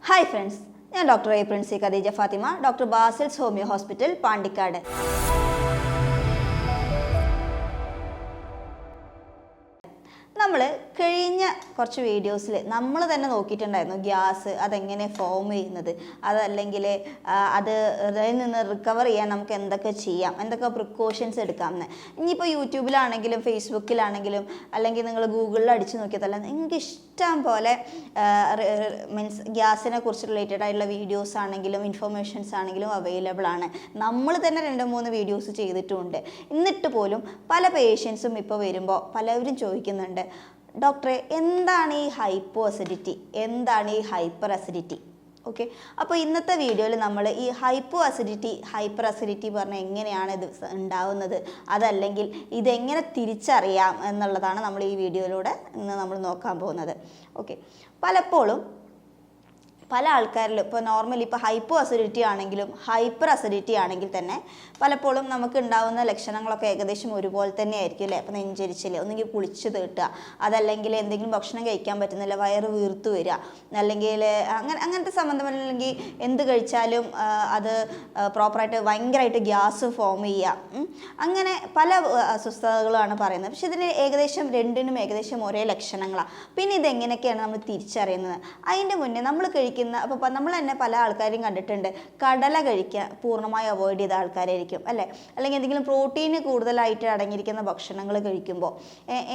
Hi friends, ഞാൻ doctor A Princy Khadeeja Fathima, doctor Basil's homeo hospital, Pandikkad. നമ്മൾ കഴിഞ്ഞ കുറച്ച് വീഡിയോസിൽ നമ്മൾ തന്നെ നോക്കിയിട്ടുണ്ടായിരുന്നു ഗ്യാസ് അതെങ്ങനെ ഫോം ചെയ്യുന്നത്, അതല്ലെങ്കിൽ അതിൽ നിന്ന് റിക്കവർ ചെയ്യാൻ നമുക്ക് എന്തൊക്കെ ചെയ്യാം, എന്തൊക്കെ പ്രിക്കോഷൻസ് എടുക്കാമെന്ന്. ഇനിയിപ്പോൾ യൂട്യൂബിലാണെങ്കിലും ഫേസ്ബുക്കിലാണെങ്കിലും അല്ലെങ്കിൽ നിങ്ങൾ ഗൂഗിളിൽ അടിച്ച് നോക്കിയതല്ല, നിങ്ങൾക്ക് ഇഷ്ടം പോലെ മീൻസ് ഗ്യാസിനെ കുറിച്ച് റിലേറ്റഡ് ആയിട്ടുള്ള വീഡിയോസ് ആണെങ്കിലും ഇൻഫർമേഷൻസ് ആണെങ്കിലും അവൈലബിൾ ആണ്. നമ്മൾ തന്നെ 2-3 വീഡിയോസ് ചെയ്തിട്ടുമുണ്ട്. എന്നിട്ട് പോലും പല പേഷ്യൻസും ഇപ്പോൾ വരുമ്പോൾ പലവരും ചോദിക്കുന്നുണ്ട്, ഡോക്ടറെ എന്താണ് ഈ ഹൈപ്പോ അസിഡിറ്റി, എന്താണ് ഈ ഹൈപ്പർ അസിഡിറ്റി? ഓക്കെ, അപ്പോൾ ഇന്നത്തെ വീഡിയോയിൽ നമ്മൾ ഈ ഹൈപ്പോ അസിഡിറ്റി ഹൈപ്പർ അസിഡിറ്റി പറഞ്ഞാൽ എങ്ങനെയാണ് ഇത് ഉണ്ടാവുന്നത്, അതല്ലെങ്കിൽ ഇതെങ്ങനെ തിരിച്ചറിയാം എന്നുള്ളതാണ് നമ്മൾ ഈ വീഡിയോയിലൂടെ ഇന്ന് നമ്മൾ നോക്കാൻ പോകുന്നത്. ഓക്കെ, പലപ്പോഴും പല ആൾക്കാരിലും ഇപ്പോൾ നോർമലി ഇപ്പോൾ ഹൈപ്പോ അസിഡിറ്റി ആണെങ്കിലും ഹൈപ്പർ അസിഡിറ്റി ആണെങ്കിൽ തന്നെ പലപ്പോഴും നമുക്ക് ഉണ്ടാകുന്ന ലക്ഷണങ്ങളൊക്കെ ഏകദേശം ഒരുപോലെ തന്നെ ആയിരിക്കും അല്ലേ. അപ്പോൾ നെഞ്ചരിച്ചില്ല, ഒന്നെങ്കിൽ പുളിച്ച് തീട്ടുക, അതല്ലെങ്കിൽ എന്തെങ്കിലും ഭക്ഷണം കഴിക്കാൻ പറ്റുന്നില്ല, വയറ് വീർത്ത് വരിക, അല്ലെങ്കിൽ അങ്ങനത്തെ സംബന്ധം, അല്ലെങ്കിൽ എന്ത് കഴിച്ചാലും അത് പ്രോപ്പറായിട്ട് ഭയങ്കരമായിട്ട് ഗ്യാസ് ഫോം ചെയ്യുക, അങ്ങനെ പല അസ്വസ്ഥതകളാണ് പറയുന്നത്. പക്ഷെ ഇതിൽ രണ്ടിനും ഏകദേശം ഒരേ ലക്ഷണങ്ങളാണ്. പിന്നെ ഇതെങ്ങനെയൊക്കെയാണ് നമ്മൾ തിരിച്ചറിയുന്നത്? അതിൻ്റെ മുന്നേ നമ്മൾ അപ്പോൾ നമ്മൾ തന്നെ പല ആൾക്കാരെയും കണ്ടിട്ടുണ്ട്, കടല കഴിക്കുക പൂർണ്ണമായി അവോയ്ഡ് ചെയ്ത ആൾക്കാരായിരിക്കും അല്ലേ. അല്ലെങ്കിൽ എന്തെങ്കിലും പ്രോട്ടീന് കൂടുതലായിട്ട് അടങ്ങിയിരിക്കുന്ന ഭക്ഷണങ്ങൾ കഴിക്കുമ്പോൾ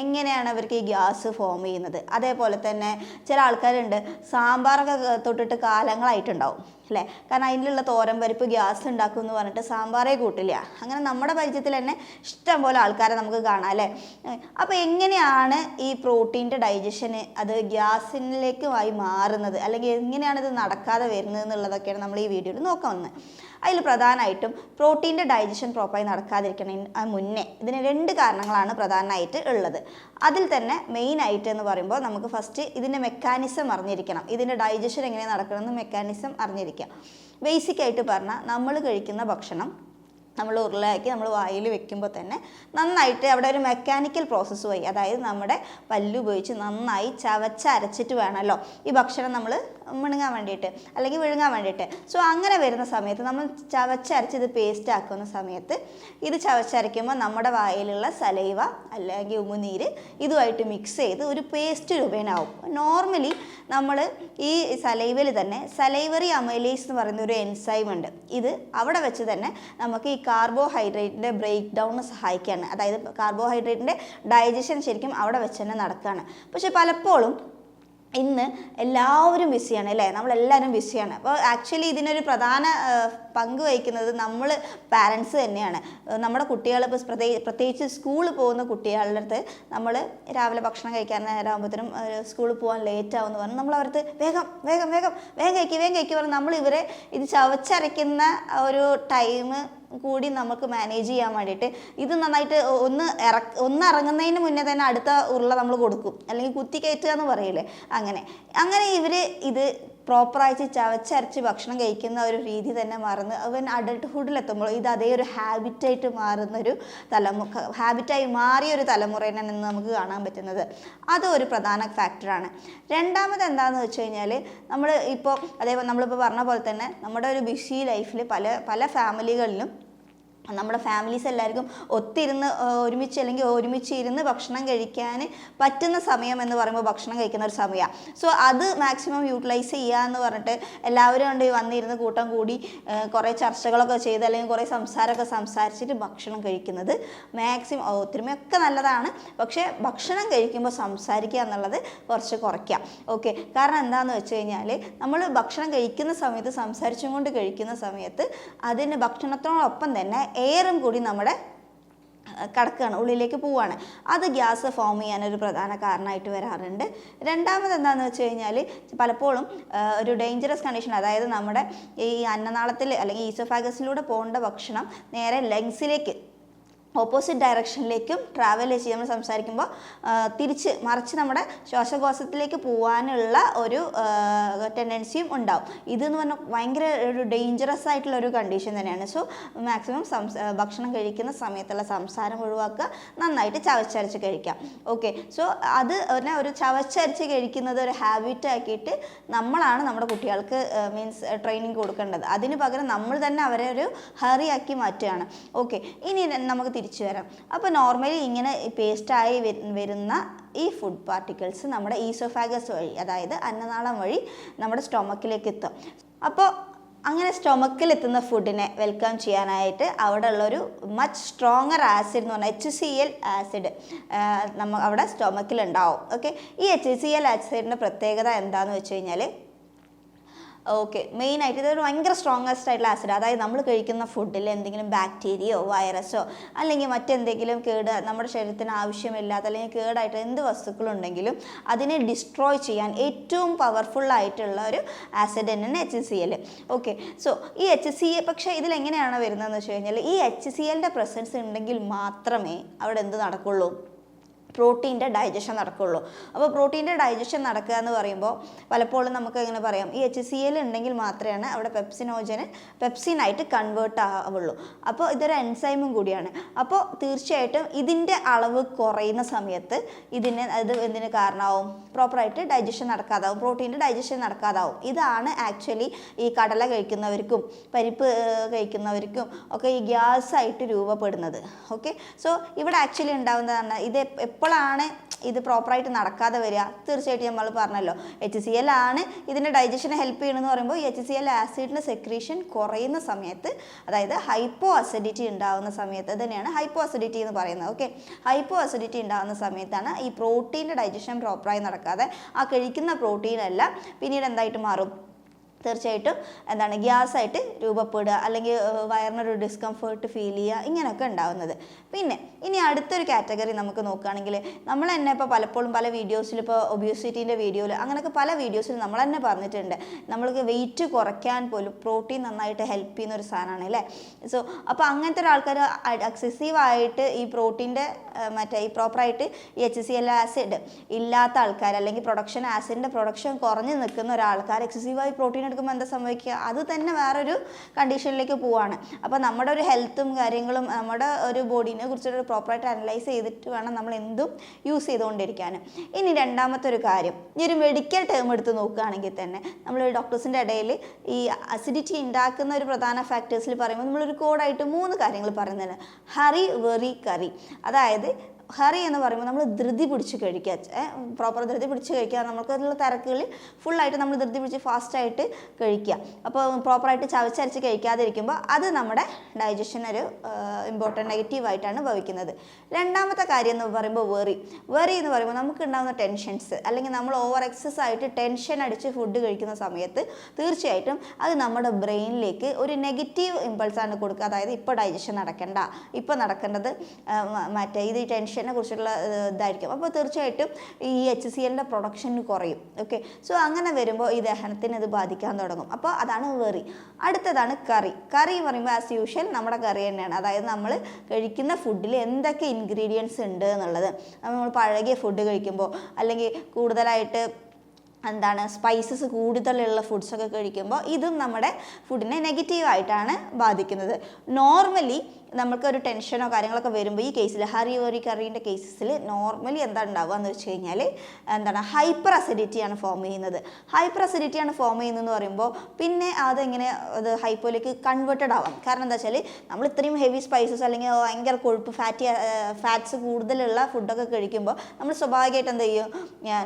എങ്ങനെയാണ് അവർക്ക് ഈ ഗ്യാസ് ഫോം ചെയ്യുന്നത്? അതേപോലെ തന്നെ ചില ആൾക്കാരുണ്ട് സാമ്പാറൊക്കെ തൊട്ടിട്ട് കാലങ്ങളായിട്ടുണ്ടാവും അല്ലേ, കാരണം അതിലുള്ള തോരൻ പരിപ്പ് ഗ്യാസ് ഉണ്ടാക്കും എന്ന് പറഞ്ഞിട്ട് സാമ്പാറേ കൂട്ടില്ല. അങ്ങനെ നമ്മുടെ പരിചയത്തിൽ തന്നെ ഇഷ്ടം പോലെ ആൾക്കാരെ നമുക്ക് കാണാം അല്ലേ. അപ്പോൾ എങ്ങനെയാണ് ഈ പ്രോട്ടീൻ്റെ ഡൈജഷന് അത് ഗ്യാസിലേക്കുമായി മാറുന്നത്, അല്ലെങ്കിൽ എങ്ങനെയാണ് ഇത് നടക്കാതെ വരുന്നത് എന്നുള്ളതൊക്കെയാണ് നമ്മൾ ഈ വീഡിയോയിൽ നോക്കാൻ വന്നത്. അതിൽ പ്രധാനമായിട്ടും പ്രോട്ടീൻ്റെ ഡൈജഷൻ പ്രോപ്പറായി നടക്കാതിരിക്കുന്നതിന് മുന്നേ ഇതിന് 2 കാരണങ്ങളാണ് പ്രധാനമായിട്ട് ഉള്ളത്. അതിൽ തന്നെ മെയിനായിട്ട് എന്ന് പറയുമ്പോൾ നമുക്ക് ഫസ്റ്റ് ഇതിൻ്റെ മെക്കാനിസം അറിഞ്ഞിരിക്കണം. ഇതിൻ്റെ ഡൈജഷൻ എങ്ങനെ നടക്കണമെന്ന് മെക്കാനിസം അറിഞ്ഞിരിക്കുക. ബേസിക്കായിട്ട് പറഞ്ഞാൽ നമ്മൾ കഴിക്കുന്ന ഭക്ഷണം നമ്മൾ ഉരുളയാക്കി നമ്മൾ വായിൽ വെക്കുമ്പോൾ തന്നെ നന്നായിട്ട് അവിടെ ഒരു മെക്കാനിക്കൽ പ്രോസസ്സ് വഴി, അതായത് നമ്മുടെ പല്ല് ഉപയോഗിച്ച് നന്നായി ചവച്ചരച്ചിട്ട് വേണമല്ലോ ഈ ഭക്ഷണം നമ്മൾ മിണുങ്ങാൻ വേണ്ടിയിട്ട് അല്ലെങ്കിൽ വിഴുങ്ങാൻ വേണ്ടിയിട്ട്. സോ അങ്ങനെ വരുന്ന സമയത്ത് നമ്മൾ ചവച്ചരച്ച് ഇത് പേസ്റ്റ് ആക്കുന്ന സമയത്ത് ഇത് ചവച്ചരയ്ക്കുമ്പോൾ നമ്മുടെ വായിലുള്ള സലൈവ അല്ലെങ്കിൽ ഉമിനീര് ഇതുമായിട്ട് മിക്സ് ചെയ്ത് ഒരു പേസ്റ്റ് രൂപേണാവും. നോർമലി നമ്മൾ ഈ സലൈവയിൽ തന്നെ സലൈവറി അമൈലേസ് എന്ന് പറയുന്ന ഒരു എൻസൈം ഉണ്ട്. ഇത് അവിടെ വെച്ച് തന്നെ നമുക്ക് ഈ കാർബോഹൈഡ്രേറ്റിൻ്റെ ബ്രേക്ക് ഡൗണിന് സഹായിക്കുകയാണ്. അതായത് കാർബോഹൈഡ്രേറ്റിൻ്റെ ഡൈജഷൻ ശരിക്കും അവിടെ വെച്ച് തന്നെ നടക്കുകയാണ്. പക്ഷെ പലപ്പോഴും ഇന്ന് എല്ലാവരും ബിസിയാണ് അല്ലേ, നമ്മളെല്ലാവരും ബിസിയാണ്. അപ്പോൾ ആക്ച്വലി ഇതിനൊരു പ്രധാന പങ്ക് വഹിക്കുന്നത് നമ്മൾ പാരൻസ് തന്നെയാണ്. നമ്മുടെ കുട്ടികൾ ഇപ്പോൾ പ്രത്യേകിച്ച് സ്കൂളിൽ പോകുന്ന കുട്ടികളുടെ അടുത്ത് നമ്മൾ രാവിലെ ഭക്ഷണം കഴിക്കാൻ നേരമാകുമ്പോഴത്തേനും സ്കൂളിൽ പോകാൻ ലേറ്റ് ആവുമെന്ന് പറഞ്ഞാൽ നമ്മൾ അവർക്ക് വേഗം കഴിക്കുക പറഞ്ഞ് നമ്മൾ ഇവരെ ഇത് ചവച്ചരയ്ക്കുന്ന ഒരു ടൈം കൂടി നമുക്ക് മാനേജ് ചെയ്യാൻ വേണ്ടിയിട്ട് ഇത് നന്നായിട്ട് ഒന്ന് ഇറങ്ങുന്നതിന് മുന്നേ തന്നെ അടുത്ത ഉരുള നമ്മൾ കൊടുക്കും, അല്ലെങ്കിൽ കുത്തി കയറ്റുക എന്ന് പറയില്ലേ. അങ്ങനെ ഇവർ ഇത് പ്രോപ്പറായിട്ട് ചവച്ചരച്ച് ഭക്ഷണം കഴിക്കുന്ന ഒരു രീതി തന്നെ മറന്ന് അവൻ അഡൾട്ട്ഹുഡിലെത്തുമ്പോൾ ഇത് അതേ ഒരു ഹാബിറ്റായിട്ട് മാറുന്നൊരു ഹാബിറ്റായി മാറിയൊരു തലമുറയാണ് നമുക്ക് കാണാൻ പറ്റുന്നത്. അതൊരു പ്രധാന ഫാക്ടറാണ്. രണ്ടാമത് എന്താണെന്ന് വെച്ച് കഴിഞ്ഞാൽ നമ്മൾ ഇപ്പോൾ അതേപോലെ നമ്മളിപ്പോൾ പറഞ്ഞ പോലെ തന്നെ നമ്മുടെ ഒരു ബിസി ലൈഫിൽ പല ഫാമിലികളിലും നമ്മുടെ ഫാമിലീസ് എല്ലാവർക്കും ഒത്തിരുന്ന് ഒരുമിച്ച് ഇരുന്ന് ഭക്ഷണം കഴിക്കാൻ പറ്റുന്ന സമയം എന്ന് പറയുമ്പോൾ ഭക്ഷണം കഴിക്കുന്ന ഒരു സമയമാണ്. സോ അത് മാക്സിമം യൂട്ടിലൈസ് ചെയ്യുക എന്ന് പറഞ്ഞിട്ട് എല്ലാവരും കൊണ്ട് വന്നിരുന്ന് കൂട്ടം കൂടി കുറേ ചർച്ചകളൊക്കെ ചെയ്ത് അല്ലെങ്കിൽ കുറേ സംസാരമൊക്കെ സംസാരിച്ചിട്ട് ഭക്ഷണം കഴിക്കുന്നത് മാക്സിമം ഒത്തിരിമയൊക്കെ നല്ലതാണ്. പക്ഷേ ഭക്ഷണം കഴിക്കുമ്പോൾ സംസാരിക്കുക എന്നുള്ളത് കുറച്ച് കുറയ്ക്കാം. ഓക്കെ, കാരണം എന്താണെന്ന് വെച്ച് കഴിഞ്ഞാൽ നമ്മൾ ഭക്ഷണം കഴിക്കുന്ന സമയത്ത് സംസാരിച്ചും കൊണ്ട് കഴിക്കുന്ന സമയത്ത് അതിന് ഭക്ഷണത്തോടൊപ്പം തന്നെ എയറും കൂടി നമ്മുടെ കടക്കുകയാണ്, ഉള്ളിലേക്ക് പോവുകയാണ്. അത് ഗ്യാസ് ഫോം ചെയ്യാനൊരു പ്രധാന കാരണമായിട്ട് വരാറുണ്ട്. രണ്ടാമത് എന്താണെന്ന് വെച്ച് കഴിഞ്ഞാൽ പലപ്പോഴും ഒരു ഡേഞ്ചറസ് കണ്ടീഷൻ, അതായത് നമ്മുടെ ഈ അന്നനാളത്തിൽ അല്ലെങ്കിൽ ഈസോഫാഗസിലൂടെ പോകേണ്ട ഭക്ഷണം നേരെ ലങ്സിലേക്ക് ഓപ്പോസിറ്റ് ഡയറക്ഷനിലേക്കും ട്രാവൽ ചെയ്ത് നമ്മൾ സംസാരിക്കുമ്പോൾ മറിച്ച് നമ്മുടെ ശ്വാസകോശത്തിലേക്ക് പോകാനുള്ള ഒരു ടെൻഡൻസിയും ഉണ്ടാവും. ഇതെന്ന് പറഞ്ഞാൽ ഭയങ്കര ഒരു ഡേഞ്ചറസ് ആയിട്ടുള്ള ഒരു കണ്ടീഷൻ തന്നെയാണ്. സോ മാക്സിമം ഭക്ഷണം കഴിക്കുന്ന സമയത്തുള്ള സംസാരം ഒഴിവാക്കുക, നന്നായിട്ട് ചവച്ചരച്ച് കഴിക്കാം. ഓക്കെ, സോ അത് ഒരു ചവച്ചരച്ച് കഴിക്കുന്നത് ഒരു ഹാബിറ്റ് ആക്കിയിട്ട് നമ്മളാണ് നമ്മുടെ കുട്ടികൾക്ക് മീൻസ് ട്രെയിനിങ് കൊടുക്കേണ്ടത്. അതിന് പകരം നമ്മൾ തന്നെ അവരെ ഒരു ഹറി ആക്കി മാറ്റുകയാണ്. ഓക്കെ, ഇനി നമുക്ക് തിരിച്ചു വരാം. അപ്പോൾ നോർമലി ഇങ്ങനെ പേസ്റ്റായി വരുന്ന ഈ ഫുഡ് പാർട്ടിക്കിൾസ് നമ്മുടെ ഈസോഫാഗസ് വഴി, അതായത് അന്നനാളം വഴി നമ്മുടെ സ്റ്റൊമക്കിലേക്ക് എത്തും. അപ്പോൾ അങ്ങനെ സ്റ്റൊമക്കിൽ എത്തുന്ന ഫുഡിനെ വെൽക്കം ചെയ്യാനായിട്ട് അവിടെ ഉള്ളൊരു മച്ച് സ്ട്രോങ്ങർ ആസിഡ് എന്ന് പറഞ്ഞാൽ HCl ആസിഡ് അവിടെ സ്റ്റൊമക്കിൽ ഉണ്ടാവും. ഓക്കെ, ഈ HCl ആസിഡിൻ്റെ പ്രത്യേകത എന്താണെന്ന് വെച്ച് കഴിഞ്ഞാൽ, ഓക്കെ, മെയിനായിട്ട് ഇതൊരു ഭയങ്കര സ്ട്രോങ്ങസ്റ്റ് ആയിട്ടുള്ള ആസിഡ്. അതായത് നമ്മൾ കഴിക്കുന്ന ഫുഡിൽ എന്തെങ്കിലും ബാക്ടീരിയയോ വൈറസോ അല്ലെങ്കിൽ മറ്റെന്തെങ്കിലും നമ്മുടെ ശരീരത്തിന് ആവശ്യമില്ലാത്ത അല്ലെങ്കിൽ കേടായിട്ട് എന്ത് വസ്തുക്കളുണ്ടെങ്കിലും അതിനെ ഡിസ്ട്രോയ് ചെയ്യാൻ ഏറ്റവും പവർഫുള്ളായിട്ടുള്ള ഒരു ആസിഡ് തന്നെയാണ് HCl. ഓക്കെ, സോ ഈ HCl പക്ഷേ ഇതിലെങ്ങനെയാണ് വരുന്നതെന്ന് വെച്ച് കഴിഞ്ഞാൽ, ഈ HClൻ്റെ പ്രസൻസ് ഉണ്ടെങ്കിൽ മാത്രമേ അവിടെ എന്ത് നടക്കുള്ളൂ, പ്രോട്ടീൻ്റെ ഡൈജഷൻ നടക്കുള്ളൂ. അപ്പോൾ പ്രോട്ടീൻ്റെ ഡൈജഷൻ നടക്കുക എന്ന് പറയുമ്പോൾ പലപ്പോഴും നമുക്ക് എങ്ങനെ പറയാം, ഈ HCl ഉണ്ടെങ്കിൽ മാത്രമാണ് അവിടെ പെപ്സിനായിട്ട് കൺവേർട്ട് ആവുള്ളൂ. അപ്പോൾ ഇതൊരു എൻസൈമും കൂടിയാണ്. അപ്പോൾ തീർച്ചയായിട്ടും ഇതിൻ്റെ അളവ് കുറയുന്ന സമയത്ത് എന്തിന് കാരണമാവും, പ്രോപ്പറായിട്ട് ഡൈജഷൻ നടക്കാതാവും, പ്രോട്ടീൻ്റെ ഡൈജഷൻ നടക്കാതാവും. ഇതാണ് ആക്ച്വലി ഈ കടല കഴിക്കുന്നവർക്കും പരിപ്പ് കഴിക്കുന്നവർക്കും ഒക്കെ ഈ ഗ്യാസ് ആയിട്ട് രൂപപ്പെടുന്നത്. ഓക്കെ, സോ ഇവിടെ ആക്ച്വലി ഉണ്ടാകുന്നതാണ് ഇത് എപ്പോഴാണ് ഇത് പ്രോപ്പറായിട്ട് നടക്കാതെ വരിക. തീർച്ചയായിട്ടും നമ്മൾ പറഞ്ഞല്ലോ HCl ആണ് ഇതിൻ്റെ ഡൈജഷനെ ഹെൽപ്പ് ചെയ്യണമെന്ന് പറയുമ്പോൾ HCl ആസിഡിൻ്റെ സെക്രീഷൻ കുറയുന്ന സമയത്ത്, അതായത് ഹൈപ്പോ അസിഡിറ്റി ഉണ്ടാകുന്ന സമയത്ത്, തന്നെയാണ് ഹൈപ്പോ അസിഡിറ്റി എന്ന് പറയുന്നത്. ഓക്കെ, ഹൈപ്പോ അസിഡിറ്റി ഉണ്ടാകുന്ന സമയത്താണ് ഈ പ്രോട്ടീൻ്റെ ഡൈജഷൻ പ്രോപ്പറായി നടക്കാതെ ആ കഴിക്കുന്ന പ്രോട്ടീനെല്ലാം പിന്നീട് എന്തായിട്ട് മാറും, തീർച്ചയായിട്ടും ഗ്യാസായിട്ട് രൂപപ്പെടുക, അല്ലെങ്കിൽ വയറിനൊരു ഡിസ്കംഫേർട്ട് ഫീൽ ചെയ്യുക, ഇങ്ങനെയൊക്കെ ഉണ്ടാകുന്നത്. പിന്നെ ഇനി അടുത്തൊരു കാറ്റഗറി നമുക്ക് നോക്കുകയാണെങ്കിൽ, നമ്മൾ തന്നെ ഇപ്പോൾ പലപ്പോഴും പല വീഡിയോസിൽ, ഇപ്പോൾ ഒബ്യൂസിറ്റീൻ്റെ വീഡിയോയിൽ അങ്ങനെയൊക്കെ പല വീഡിയോസിൽ നമ്മൾ തന്നെ പറഞ്ഞിട്ടുണ്ട്, നമ്മൾക്ക് വെയിറ്റ് കുറയ്ക്കാൻ പോലും പ്രോട്ടീൻ നന്നായിട്ട് ഹെൽപ്പ് ചെയ്യുന്ന ഒരു സാധനമാണ് അല്ലേ. സോ അപ്പോൾ അങ്ങനത്തെ ഒരാൾക്കാർ എക്സസീവായിട്ട് ഈ പ്രോട്ടീൻ്റെ ഈ പ്രോപ്പറായിട്ട് ഈ HCl ആസിഡ് ഇല്ലാത്ത ആൾക്കാർ, അല്ലെങ്കിൽ ആസിഡിൻ്റെ പ്രൊഡക്ഷൻ കുറഞ്ഞ് നിൽക്കുന്ന ഒരാൾക്കാർ എക്സസീവായി പ്രോട്ടീൻ എടുക്കുമ്പോൾ എന്താ സംഭവിക്കുക, അത് തന്നെ വേറൊരു കണ്ടീഷനിലേക്ക് പോവാണ്. അപ്പോൾ നമ്മുടെ ഒരു ഹെൽത്തും കാര്യങ്ങളും നമ്മുടെ ഒരു ബോഡീനെ കുറിച്ചൊരു പ്രോപ്പറായിട്ട് അനലൈസ് ചെയ്തിട്ട് വേണം നമ്മൾ എന്തും യൂസ് ചെയ്തുകൊണ്ടിരിക്കാൻ. ഇനി രണ്ടാമത്തെ ഒരു കാര്യം, ഈ ഒരു മെഡിക്കൽ ടേം എടുത്ത് നോക്കുകയാണെങ്കിൽ തന്നെ നമ്മൾ ഡോക്ടേഴ്സിൻ്റെ ഇടയിൽ ഈ അസിഡിറ്റി ഉണ്ടാക്കുന്ന ഒരു പ്രധാന ഫാക്ടേഴ്സിൽ പറയുമ്പോൾ നമ്മളൊരു കോഡായിട്ട് 3 കാര്യങ്ങൾ പറയുന്നുണ്ട്. ഹറി, വെറി, കറി. അതായത് ഹറി എന്ന് പറയുമ്പോൾ നമ്മൾ ധൃതി പിടിച്ച് കഴിക്കുക, പ്രോപ്പർ ധൃതി പിടിച്ച് കഴിക്കുക, നമുക്കുള്ള തിരക്കുകളിൽ ഫുള്ളായിട്ട് നമ്മൾ ധൃതി പിടിച്ച് ഫാസ്റ്റായിട്ട് കഴിക്കുക. അപ്പോൾ പ്രോപ്പറായിട്ട് ചവച്ചരച്ച് കഴിക്കാതിരിക്കുമ്പോൾ അത് നമ്മുടെ ഡൈജഷൻ ഒരു ഇമ്പോർട്ടൻറ്റ് നെഗറ്റീവായിട്ടാണ് ഭവിക്കുന്നത്. രണ്ടാമത്തെ കാര്യം എന്ന് പറയുമ്പോൾ വെറി എന്ന് പറയുമ്പോൾ നമുക്ക് ഉണ്ടാകുന്ന ടെൻഷൻസ്, അല്ലെങ്കിൽ നമ്മൾ ഓവർ എക്സസ് ആയിട്ട് ടെൻഷൻ അടിച്ച് ഫുഡ് കഴിക്കുന്ന സമയത്ത് തീർച്ചയായിട്ടും അത് നമ്മുടെ ബ്രെയിനിലേക്ക് ഒരു നെഗറ്റീവ് ഇമ്പൾസാണ് കൊടുക്കുക. അതായത് ഇപ്പോൾ ഡൈജഷൻ നടക്കേണ്ട, ഇപ്പോൾ നടക്കേണ്ടത് ഇത് ടെൻഷനെ കുറിച്ചുള്ള ഇതായിരിക്കും. അപ്പോൾ തീർച്ചയായിട്ടും ഈ HClൻ്റെ പ്രൊഡക്ഷൻ കുറയും. ഓക്കെ, സോ അങ്ങനെ വരുമ്പോൾ ഈ ദഹനത്തിന് ഇത് ബാധിക്കാൻ തുടങ്ങും. അപ്പോൾ അതാണ് വെറി. അടുത്തതാണ് കറി. കറി എന്ന് പറയുമ്പോൾ ആസ് യൂഷ്വൽ നമ്മുടെ കറി തന്നെയാണ്. അതായത് നമ്മൾ കഴിക്കുന്ന ഫുഡിൽ എന്തൊക്കെ ഇൻഗ്രീഡിയൻസ് ഉണ്ട് എന്നുള്ളത്. നമ്മൾ പഴകിയ ഫുഡ് കഴിക്കുമ്പോൾ, അല്ലെങ്കിൽ കൂടുതലായിട്ട് സ്പൈസസ് കൂടുതലുള്ള ഫുഡ്സൊക്കെ കഴിക്കുമ്പോൾ ഇതും നമ്മുടെ ഫുഡിനെ നെഗറ്റീവായിട്ടാണ് ബാധിക്കുന്നത്. നോർമലി നമുക്കൊരു ടെൻഷനോ കാര്യങ്ങളൊക്കെ വരുമ്പോൾ ഈ കേസിൽ വെറി കറീൻ്റെ കേസസിൽ നോർമലി ഉണ്ടാവുക എന്ന് വെച്ച് കഴിഞ്ഞാൽ ഹൈപ്പർ അസിഡിറ്റിയാണ് ഫോം ചെയ്യുന്നത്. ഹൈപ്പർ അസിഡിറ്റിയാണ് ഫോം ചെയ്യുന്നതെന്ന് പറയുമ്പോൾ പിന്നെ അതെങ്ങനെ ഹൈപ്പോയിലേക്ക് കൺവേർട്ടഡ് ആവാം. കാരണം എന്താ വെച്ചാൽ നമ്മൾ ഇത്രയും ഹെവി സ്പൈസസ് അല്ലെങ്കിൽ ഭയങ്കര കൊഴുപ്പ് ഫാറ്റ്സ് കൂടുതലുള്ള ഫുഡൊക്കെ കഴിക്കുമ്പോൾ നമ്മൾ സ്വാഭാവികമായിട്ട് എന്ത് ചെയ്യും,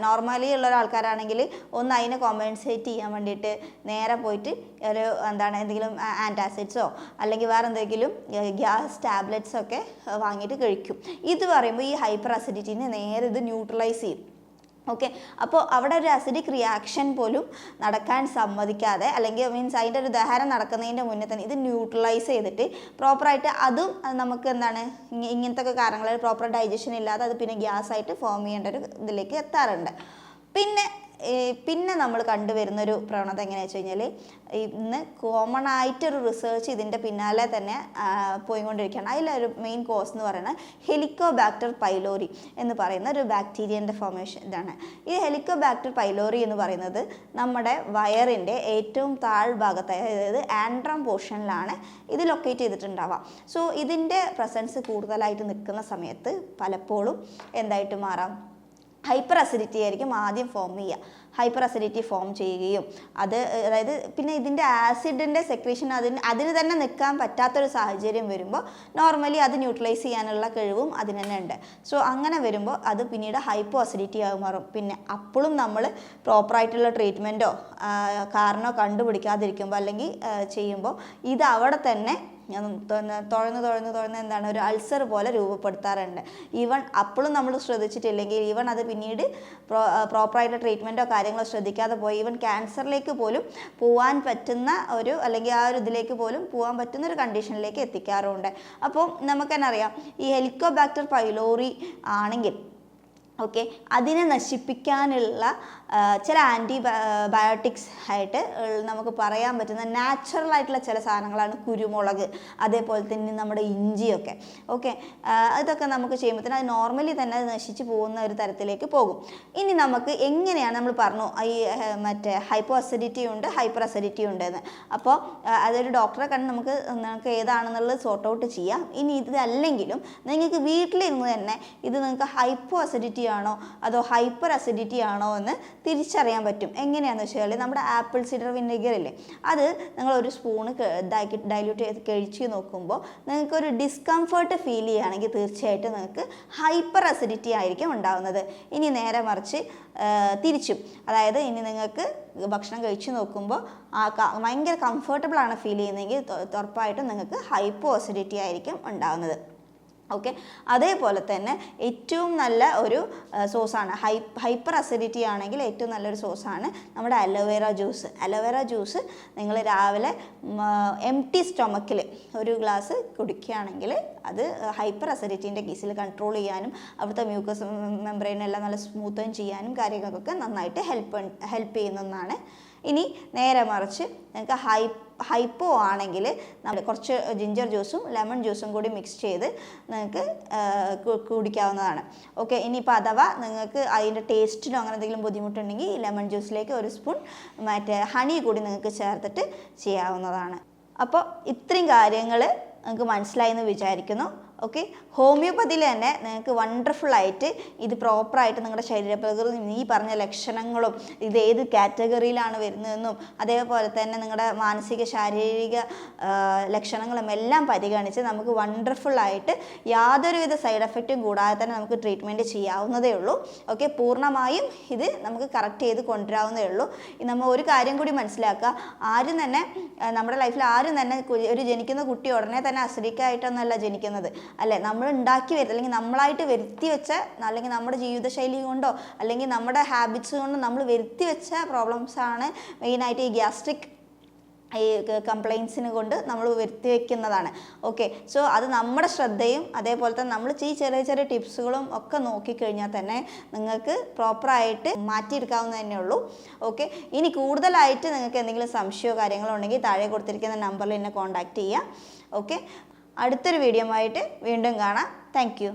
നോർമലി ഉള്ള ആൾക്കാരാണെങ്കിൽ ഒന്ന് അതിനെ കോമ്പൻസേറ്റ് ചെയ്യാൻ വേണ്ടിയിട്ട് നേരെ പോയിട്ട് ഒരു എന്തെങ്കിലും ആൻറ്റാസിഡ്സോ അല്ലെങ്കിൽ വേറെ എന്തെങ്കിലും ഗ്യാസ് ടാബ്ലറ്റ്സ് ഒക്കെ വാങ്ങിയിട്ട് കഴിക്കും. ഇത് പറയുമ്പോൾ ഈ ഹൈപ്പർ അസിഡിറ്റിനെ നേരെ ഇത് ന്യൂട്രലൈസ് ചെയ്യും. ഓക്കെ, അപ്പോൾ അവിടെ ഒരു അസിഡിക് റിയാക്ഷൻ പോലും നടക്കാൻ സമ്മതിക്കാതെ, അല്ലെങ്കിൽ മീൻസ് അതിൻ്റെ ഒരു ദഹനം നടക്കുന്നതിൻ്റെ മുന്നേ തന്നെ ഇത് ന്യൂട്രലൈസ് ചെയ്തിട്ട് പ്രോപ്പറായിട്ട് അതും നമുക്ക് ഇങ്ങനത്തെ ഒക്കെ കാരണങ്ങൾ പ്രോപ്പർ ഡൈജഷൻ ഇല്ലാതെ അത് പിന്നെ ഗ്യാസായിട്ട് ഫോം ചെയ്യേണ്ട ഒരു ഇതിലേക്ക് എത്താറുണ്ട്. പിന്നെ പിന്നെ നമ്മൾ കണ്ടുവരുന്നൊരു പ്രവണത എങ്ങനെയാണെന്ന് വെച്ച് കഴിഞ്ഞാൽ ഇന്ന് കോമൺ ആയിട്ടൊരു റിസർച്ച് ഇതിൻ്റെ പിന്നാലെ തന്നെ പോയിക്കൊണ്ടിരിക്കുകയാണ്. അതിലൊരു മെയിൻ കോസ് എന്ന് പറയുന്നത് ഹെലിക്കോബാക്ടർ പൈലോറി എന്ന് പറയുന്ന ഒരു ബാക്ടീരിയൻ്റെ ഫോർമേഷൻ ഇതാണ്. ഈ ഹെലിക്കോബാക്ടർ പൈലോറി എന്ന് പറയുന്നത് നമ്മുടെ വയറിൻ്റെ ഏറ്റവും താഴ്ഭാഗത്ത്, അതായത് ആൻഡ്രം പോർഷനിലാണ് ഇത് ലൊക്കേറ്റ് ചെയ്തിട്ടുണ്ടാവുക. സോ ഇതിൻ്റെ പ്രസൻസ് കൂടുതലായിട്ട് നിൽക്കുന്ന സമയത്ത് പലപ്പോഴും എന്തായിട്ട് മാറാം, ഹൈപ്പർ അസിഡിറ്റി ആയിരിക്കും ആദ്യം ഫോം ചെയ്യുക. ഹൈപ്പർ അസിഡിറ്റി ഫോം ചെയ്യുകയും അതായത് പിന്നെ ഇതിൻ്റെ ആസിഡിൻ്റെ സെക്രീഷൻ അതിന് തന്നെ നിൽക്കാൻ പറ്റാത്തൊരു സാഹചര്യം വരുമ്പോൾ നോർമലി അത് ന്യൂട്രലൈസ് ചെയ്യാനുള്ള കഴിവും അതിന് തന്നെ ഉണ്ട്. സോ അങ്ങനെ വരുമ്പോൾ അത് പിന്നീട് ഹൈപ്പോ അസിഡിറ്റി ആയി മാറും. പിന്നെ അപ്പോഴും നമ്മൾ പ്രോപ്പറായിട്ടുള്ള ട്രീറ്റ്മെൻറ്റോ കാരണമോ കണ്ടുപിടിക്കാതിരിക്കുമ്പോൾ അല്ലെങ്കിൽ ചെയ്യുമ്പോൾ ഇത് അവിടെ തന്നെ തുഴന്ന് എന്താണ് ഒരു അൾസർ പോലെ രൂപപ്പെടുത്താറുണ്ട്. ഈവൻ അപ്പോഴും നമ്മൾ ശ്രദ്ധിച്ചിട്ടില്ലെങ്കിൽ ഈവൻ അത് പിന്നീട് പ്രോപ്പറായിട്ട് ട്രീറ്റ്മെൻറ്റോ കാര്യങ്ങളോ ശ്രദ്ധിക്കാതെ പോയി ഈവൻ ക്യാൻസറിലേക്ക് പോലും പോകാൻ പറ്റുന്ന ഒരു അല്ലെങ്കിൽ ആ ഒരു ഇതിലേക്ക് പോലും പോകാൻ പറ്റുന്ന ഒരു കണ്ടീഷനിലേക്ക് എത്തിക്കാറുണ്ട്. അപ്പോൾ നമുക്ക് തന്നെ അറിയാം, ഈ ഹെലിക്കോബാക്ടർ പൈലോറി ആണെങ്കിൽ ഓക്കെ അതിനെ നശിപ്പിക്കാനുള്ള ചില ആൻറ്റിബയോട്ടിക്സ് ആയിട്ട് നമുക്ക് പറയാൻ പറ്റുന്ന നാച്ചുറൽ ആയിട്ടുള്ള ചില സാധനങ്ങളാണ് കുരുമുളക്, അതേപോലെ തന്നെ നമ്മുടെ ഇഞ്ചിയൊക്കെ. ഓക്കെ ഇതൊക്കെ നമുക്ക് ചെയ്യുമ്പോഴത്തേനും അത് നോർമലി തന്നെ നശിച്ചു പോകുന്ന ഒരു തരത്തിലേക്ക് പോകും. ഇനി നമുക്ക് എങ്ങനെയാണ്, നമ്മൾ പറഞ്ഞു ഈ മറ്റേ ഹൈപ്പോ അസിഡിറ്റി ഉണ്ട്, ഹൈപ്പർ അസിഡിറ്റി ഉണ്ട് എന്ന്. അപ്പോൾ അതൊരു ഡോക്ടറെ കണ്ട് നമുക്ക് ഏതാണെന്നുള്ളത് സോർട്ട് ഔട്ട് ചെയ്യാം. ഇനി ഇതല്ലെങ്കിലും നിങ്ങൾക്ക് വീട്ടിലിരുന്ന് തന്നെ ഇത് നിങ്ങൾക്ക് ഹൈപ്പോ അസിഡിറ്റി ആണോ അതോ ഹൈപ്പർ അസിഡിറ്റി ആണോ എന്ന് തിരിച്ചറിയാൻ പറ്റും. എങ്ങനെയാണെന്ന് വെച്ചാൽ നമ്മുടെ ആപ്പിൾ സിഡർ വിനെഗർ ഇല്ലേ, അത് നിങ്ങൾ ഒരു സ്പൂണ് ഡൈല്യൂട്ട് ചെയ്ത് കഴിച്ച് നോക്കുമ്പോൾ നിങ്ങൾക്കൊരു ഡിസ്കംഫർട്ട് ഫീൽ ചെയ്യുകയാണെങ്കിൽ തീർച്ചയായിട്ടും നിങ്ങൾക്ക് ഹൈപ്പർ അസിഡിറ്റി ആയിരിക്കും ഉണ്ടാകുന്നത്. ഇനി നേരെ മറിച്ച് തിരിച്ചും, അതായത് ഇനി നിങ്ങൾക്ക് ഭക്ഷണം കഴിച്ച് നോക്കുമ്പോൾ ഭയങ്കര കംഫർട്ടബിൾ ആണ് ഫീൽ ചെയ്യുന്നതെങ്കിൽ ഉറപ്പായിട്ടും നിങ്ങൾക്ക് ഹൈപ്പോ അസിഡിറ്റി ആയിരിക്കും ഉണ്ടാകുന്നത്. ഓക്കെ അതേപോലെ തന്നെ ഏറ്റവും നല്ല ഒരു സോസാണ് ഹൈപ്പർ അസിഡിറ്റി ആണെങ്കിൽ ഏറ്റവും നല്ലൊരു സോസാണ് നമ്മുടെ അലോവേറ ജ്യൂസ്. അലോവേറ ജ്യൂസ് നിങ്ങൾ രാവിലെ എംപ്റ്റി സ്റ്റൊമക്കിൽ ഒരു ഗ്ലാസ് കുടിക്കുകയാണെങ്കിൽ അത് ഹൈപ്പർ അസിഡിറ്റീൻ്റെ കേസിൽ കൺട്രോൾ ചെയ്യാനും അവിടുത്തെ മ്യൂക്കസ് മെംബ്രെയിനെല്ലാം നല്ല സ്മൂത്തും ചെയ്യാനും കാര്യങ്ങൾക്കൊക്കെ നന്നായിട്ട് ഹെൽപ്പ് ചെയ്യുന്നതാണ്. ഇനി നേരെ മറിച്ച് നിങ്ങൾക്ക് ഹൈപ്പോ ആണെങ്കിൽ നമ്മൾ കുറച്ച് ജിഞ്ചർ ജ്യൂസും ലെമൺ ജ്യൂസും കൂടി മിക്സ് ചെയ്ത് നിങ്ങൾക്ക് കുടിക്കാവുന്നതാണ്. ഓക്കെ ഇനിയിപ്പോൾ അഥവാ നിങ്ങൾക്ക് അതിൻ്റെ ടേസ്റ്റിനോ അങ്ങനെ എന്തെങ്കിലും ബുദ്ധിമുട്ടുണ്ടെങ്കിൽ ലെമൺ ജ്യൂസിലേക്ക് ഒരു സ്പൂൺ മറ്റേ ഹണി കൂടി നിങ്ങൾക്ക് ചേർത്തിട്ട് ചെയ്യാവുന്നതാണ്. അപ്പോൾ ഇത്രയും കാര്യങ്ങൾ നിങ്ങൾക്ക് മനസ്സിലായി എന്ന് വിചാരിക്കുന്നു. ഓക്കെ ഹോമിയോപ്പതിയിൽ തന്നെ നിങ്ങൾക്ക് വണ്ടർഫുള്ളായിട്ട് ഇത് പ്രോപ്പറായിട്ട് നിങ്ങളുടെ ശരീരപ്രകൃതി ഈ പറഞ്ഞ ലക്ഷണങ്ങളും ഇത് ഏത് കാറ്റഗറിയിലാണ് വരുന്നതെന്നും അതേപോലെ തന്നെ നിങ്ങളുടെ മാനസിക ശാരീരിക ലക്ഷണങ്ങളും എല്ലാം പരിഗണിച്ച് നമുക്ക് വണ്ടർഫുള്ളായിട്ട് യാതൊരുവിധ സൈഡ് എഫക്റ്റും കൂടാതെ തന്നെ നമുക്ക് ട്രീറ്റ്മെൻറ്റ് ചെയ്യാവുന്നതേ ഉള്ളൂ. ഓക്കെ പൂർണ്ണമായും ഇത് നമുക്ക് കറക്റ്റ് ചെയ്ത് കൊണ്ടുവരാവുന്നതേ ഉള്ളൂ. നമ്മൾ ഒരു കാര്യം കൂടി മനസ്സിലാക്കുക, ആരും തന്നെ നമ്മുടെ ലൈഫിൽ ആരും തന്നെ ഒരു ജനിക്കുന്ന കുട്ടി ഉടനെ തന്നെ അസിഡിക്കായിട്ടൊന്നുമല്ല ജനിക്കുന്നത് അല്ലേ. നമ്മൾ ഉണ്ടാക്കി വരുന്നത് അല്ലെങ്കിൽ നമ്മളായിട്ട് വരുത്തി വെച്ച അല്ലെങ്കിൽ നമ്മുടെ ജീവിതശൈലി കൊണ്ടോ അല്ലെങ്കിൽ നമ്മുടെ ഹാബിറ്റ്സ് കൊണ്ടോ നമ്മൾ വരുത്തി വെച്ച പ്രോബ്ലംസാണ് മെയിനായിട്ട് ഈ ഗ്യാസ്ട്രിക് ഈ കംപ്ലയിൻസിന് കൊണ്ട് നമ്മൾ വരുത്തി വയ്ക്കുന്നതാണ്. ഓക്കെ സോ അത് നമ്മുടെ ശ്രദ്ധയും അതേപോലെ തന്നെ നമ്മൾ ഈ ചെറിയ ചെറിയ ടിപ്സുകളും ഒക്കെ നോക്കിക്കഴിഞ്ഞാൽ തന്നെ നിങ്ങൾക്ക് പ്രോപ്പറായിട്ട് മാറ്റിയെടുക്കാവുന്ന തന്നെ ഉള്ളൂ. ഓക്കെ ഇനി കൂടുതലായിട്ട് നിങ്ങൾക്ക് എന്തെങ്കിലും സംശയമോ കാര്യങ്ങളോ ഉണ്ടെങ്കിൽ താഴെ കൊടുത്തിരിക്കുന്ന നമ്പറിൽ എന്നെ കോൺടാക്റ്റ് ചെയ്യാം. ഓക്കെ അടുത്തൊരു വീഡിയോ ആയിട്ട് വീണ്ടും കാണാം. Thank you.